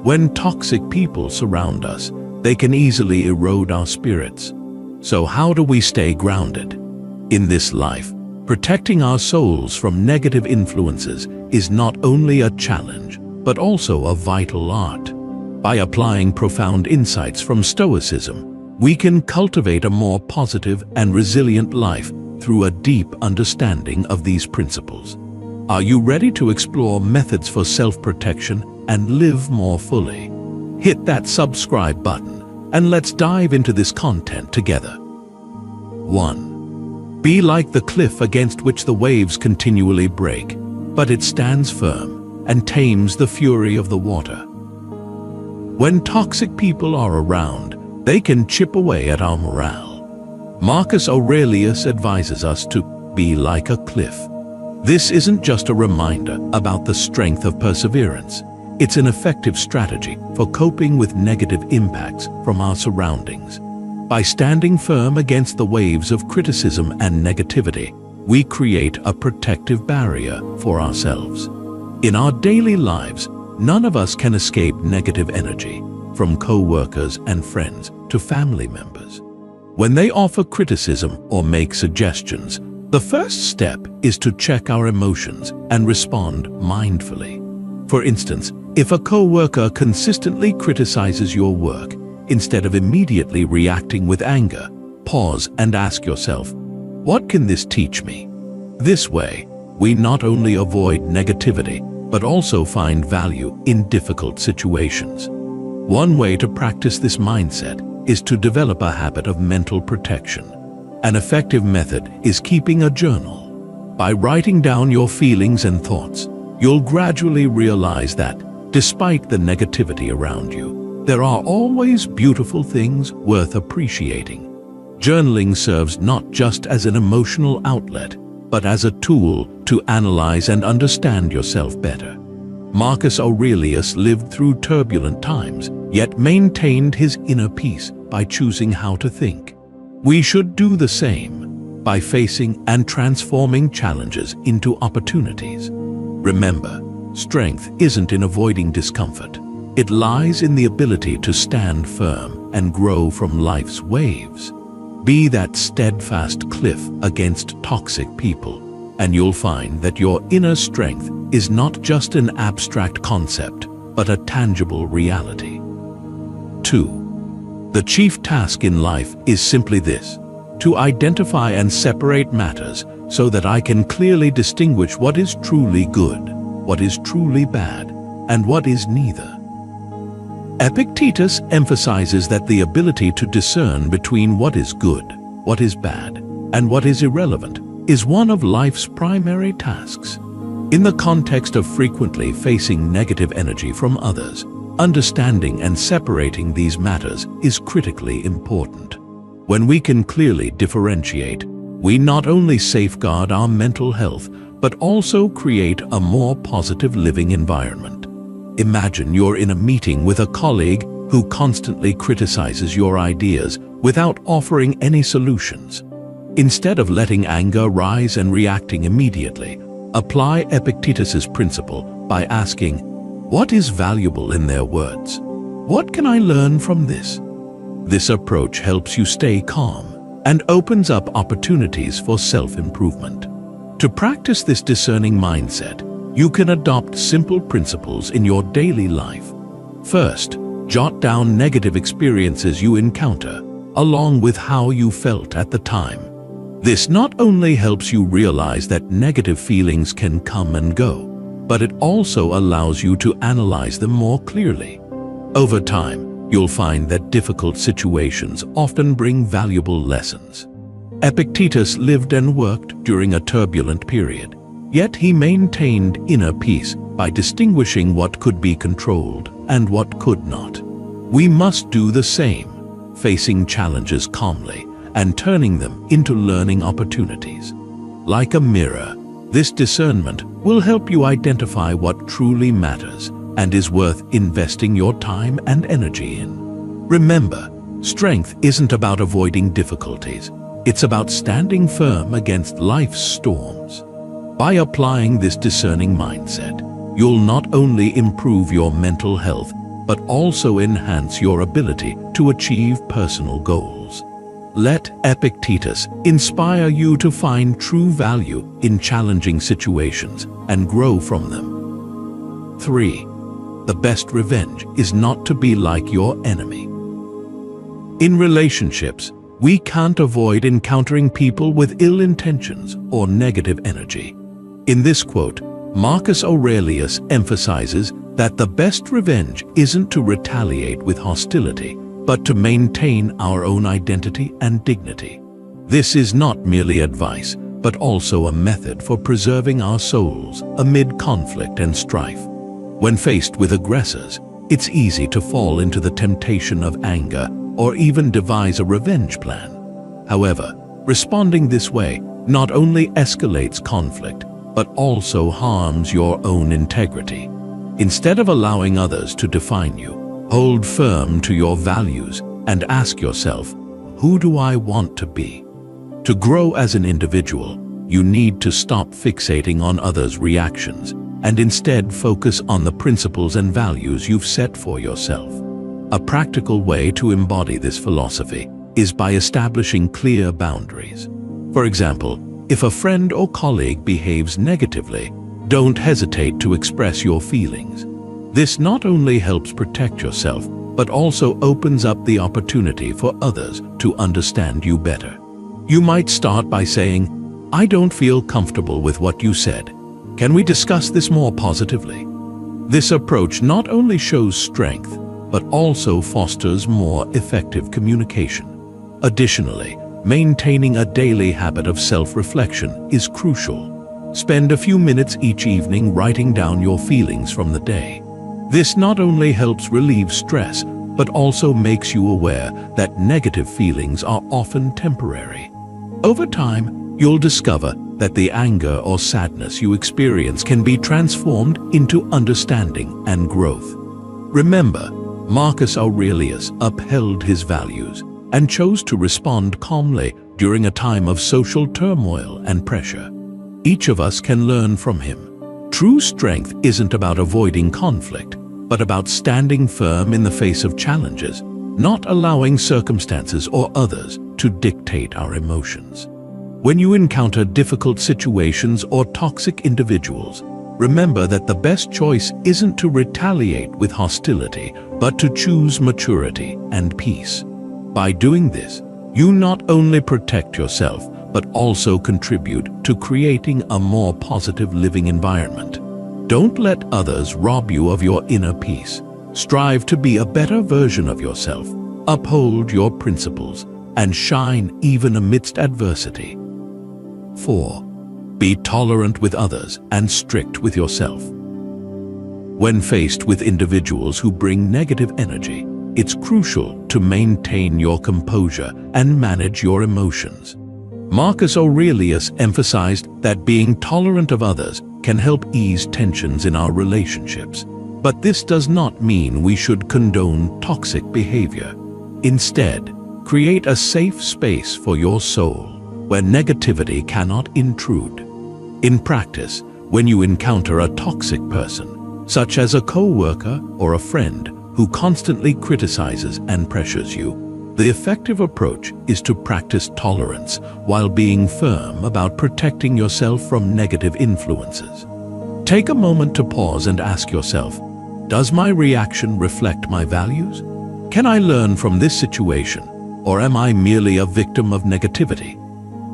When toxic people surround us, they can easily erode our spirits. So how do we stay grounded? In this life, protecting our souls from negative influences is not only a challenge, but also a vital art. By applying profound insights from Stoicism, we can cultivate a more positive and resilient life through a deep understanding of these principles. Are you ready to explore methods for self-protection and live more fully? Hit that subscribe button and let's dive into this content together. 1. Be like the cliff against which the waves continually break, but it stands firm and tames the fury of the water. When toxic people are around, they can chip away at our morale. Marcus Aurelius advises us to be like a cliff. This isn't just a reminder about the strength of perseverance. It's an effective strategy for coping with negative impacts from our surroundings. By standing firm against the waves of criticism and negativity, we create a protective barrier for ourselves. In our daily lives, none of us can escape negative energy, from co-workers and friends to family members. When they offer criticism or make suggestions, the first step is to check our emotions and respond mindfully. For instance, if a co-worker consistently criticizes your work, instead of immediately reacting with anger, pause and ask yourself, what can this teach me? This way, we not only avoid negativity, but also find value in difficult situations. One way to practice this mindset is to develop a habit of mental protection. An effective method is keeping a journal. By writing down your feelings and thoughts, you'll gradually realize that, despite the negativity around you, there are always beautiful things worth appreciating. Journaling serves not just as an emotional outlet, but as a tool to analyze and understand yourself better. Marcus Aurelius lived through turbulent times, yet maintained his inner peace by choosing how to think. We should do the same by facing and transforming challenges into opportunities. Remember, strength isn't in avoiding discomfort. It lies in the ability to stand firm and grow from life's waves. Be that steadfast cliff against toxic people, and you'll find that your inner strength is not just an abstract concept, but a tangible reality. 2. The chief task in life is simply this: to identify and separate matters so that I can clearly distinguish what is truly good, what is truly bad, and what is neither. Epictetus emphasizes that the ability to discern between what is good, what is bad, and what is irrelevant is one of life's primary tasks. In the context of frequently facing negative energy from others, understanding and separating these matters is critically important. When we can clearly differentiate, we not only safeguard our mental health, but also create a more positive living environment. Imagine you're in a meeting with a colleague who constantly criticizes your ideas without offering any solutions. Instead of letting anger rise and reacting immediately, apply Epictetus's principle by asking, what is valuable in their words? What can I learn from this? This approach helps you stay calm and opens up opportunities for self-improvement. To practice this discerning mindset, you can adopt simple principles in your daily life. First, jot down negative experiences you encounter, along with how you felt at the time. This not only helps you realize that negative feelings can come and go, but it also allows you to analyze them more clearly. Over time, you'll find that difficult situations often bring valuable lessons. Epictetus lived and worked during a turbulent period, yet he maintained inner peace by distinguishing what could be controlled and what could not. We must do the same, facing challenges calmly and turning them into learning opportunities. Like a mirror, this discernment will help you identify what truly matters and is worth investing your time and energy in. Remember, strength isn't about avoiding difficulties. It's about standing firm against life's storms. By applying this discerning mindset, you'll not only improve your mental health, but also enhance your ability to achieve personal goals. Let Epictetus inspire you to find true value in challenging situations and grow from them. 3. The best revenge is not to be like your enemy. In relationships, we can't avoid encountering people with ill intentions or negative energy. In this quote, Marcus Aurelius emphasizes that the best revenge isn't to retaliate with hostility, but to maintain our own identity and dignity. This is not merely advice, but also a method for preserving our souls amid conflict and strife. When faced with aggressors, it's easy to fall into the temptation of anger or even devise a revenge plan. However, responding this way not only escalates conflict, but also harms your own integrity. Instead of allowing others to define you, hold firm to your values and ask yourself, who do I want to be? To grow as an individual, you need to stop fixating on others' reactions and instead focus on the principles and values you've set for yourself. A practical way to embody this philosophy is by establishing clear boundaries. For example, if a friend or colleague behaves negatively, don't hesitate to express your feelings. This not only helps protect yourself, but also opens up the opportunity for others to understand you better. You might start by saying, "I don't feel comfortable with what you said. Can we discuss this more positively?" This approach not only shows strength, but also fosters more effective communication. Additionally, maintaining a daily habit of self-reflection is crucial. Spend a few minutes each evening writing down your feelings from the day. This not only helps relieve stress, but also makes you aware that negative feelings are often temporary. Over time, you'll discover that the anger or sadness you experience can be transformed into understanding and growth. Remember, Marcus Aurelius upheld his values and chose to respond calmly during a time of social turmoil and pressure. Each of us can learn from him. True strength isn't about avoiding conflict, but about standing firm in the face of challenges, not allowing circumstances or others to dictate our emotions. When you encounter difficult situations or toxic individuals, remember that the best choice isn't to retaliate with hostility, but to choose maturity and peace. By doing this, you not only protect yourself, but also contribute to creating a more positive living environment. Don't let others rob you of your inner peace. Strive to be a better version of yourself, uphold your principles, and shine even amidst adversity. 4. Be tolerant with others and strict with yourself. When faced with individuals who bring negative energy, it's crucial to maintain your composure and manage your emotions. Marcus Aurelius emphasized that being tolerant of others can help ease tensions in our relationships. But this does not mean we should condone toxic behavior. Instead, create a safe space for your soul where negativity cannot intrude. In practice, when you encounter a toxic person, such as a co-worker or a friend who constantly criticizes and pressures you, the effective approach is to practice tolerance while being firm about protecting yourself from negative influences. Take a moment to pause and ask yourself, does my reaction reflect my values? Can I learn from this situation, or am I merely a victim of negativity?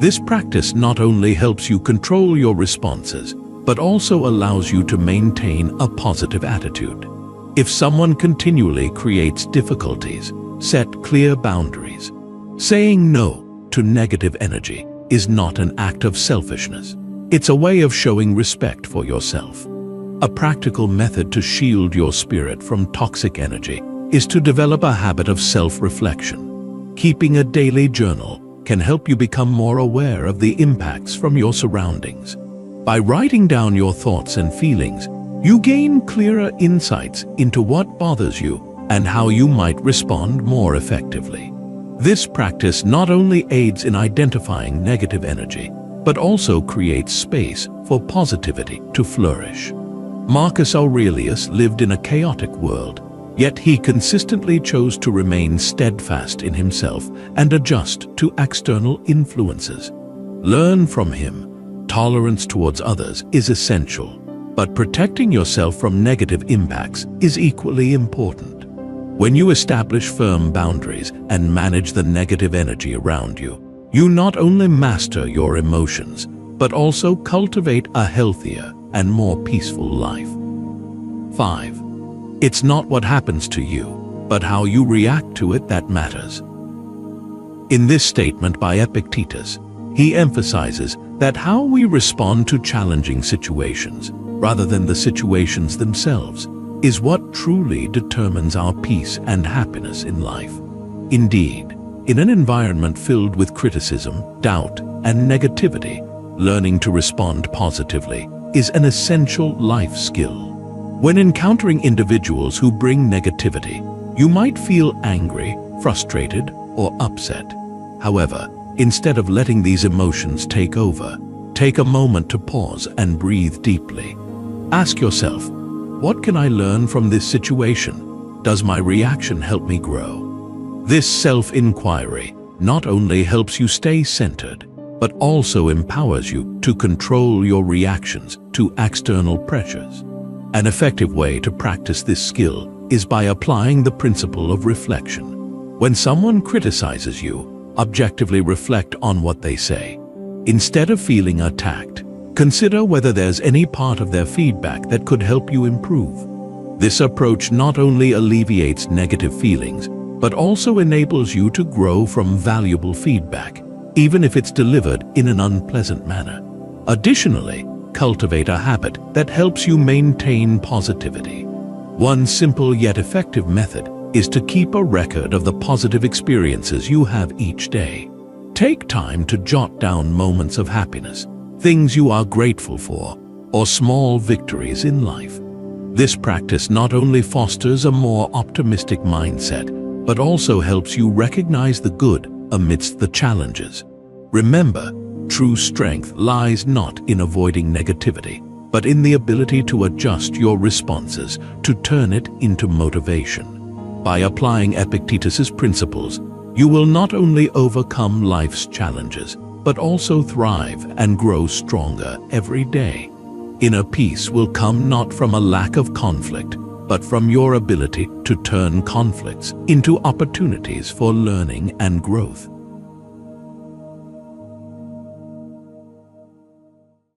This practice not only helps you control your responses, but also allows you to maintain a positive attitude. If someone continually creates difficulties, set clear boundaries. Saying no to negative energy is not an act of selfishness. It's a way of showing respect for yourself. A practical method to shield your spirit from toxic energy is to develop a habit of self-reflection. Keeping a daily journal can help you become more aware of the impacts from your surroundings. By writing down your thoughts and feelings, you gain clearer insights into what bothers you and how you might respond more effectively. This practice not only aids in identifying negative energy, but also creates space for positivity to flourish. Marcus Aurelius lived in a chaotic world, Yet he consistently chose to remain steadfast in himself and adjust to external influences. Learn from him. Tolerance towards others is essential, but protecting yourself from negative impacts is equally important. When you establish firm boundaries and manage the negative energy around you, you not only master your emotions, but also cultivate a healthier and more peaceful life. 5. It's not what happens to you, but how you react to it that matters. In this statement by Epictetus, he emphasizes that how we respond to challenging situations, rather than the situations themselves, is what truly determines our peace and happiness in life. Indeed, in an environment filled with criticism, doubt, and negativity, learning to respond positively is an essential life skill. When encountering individuals who bring negativity, you might feel angry, frustrated, or upset. However, instead of letting these emotions take over, take a moment to pause and breathe deeply. Ask yourself, what can I learn from this situation? Does my reaction help me grow? This self-inquiry not only helps you stay centered, but also empowers you to control your reactions to external pressures. An effective way to practice this skill is by applying the principle of reflection. When someone criticizes you, objectively reflect on what they say. Instead of feeling attacked, consider whether there's any part of their feedback that could help you improve. This approach not only alleviates negative feelings, but also enables you to grow from valuable feedback, even if it's delivered in an unpleasant manner. Additionally, cultivate a habit that helps you maintain positivity. One simple yet effective method is to keep a record of the positive experiences you have each day. Take time to jot down moments of happiness, things you are grateful for, or small victories in life. This practice not only fosters a more optimistic mindset, but also helps you recognize the good amidst the challenges. Remember, true strength lies not in avoiding negativity, but in the ability to adjust your responses to turn it into motivation. By applying Epictetus's principles, you will not only overcome life's challenges, but also thrive and grow stronger every day. Inner peace will come not from a lack of conflict, but from your ability to turn conflicts into opportunities for learning and growth.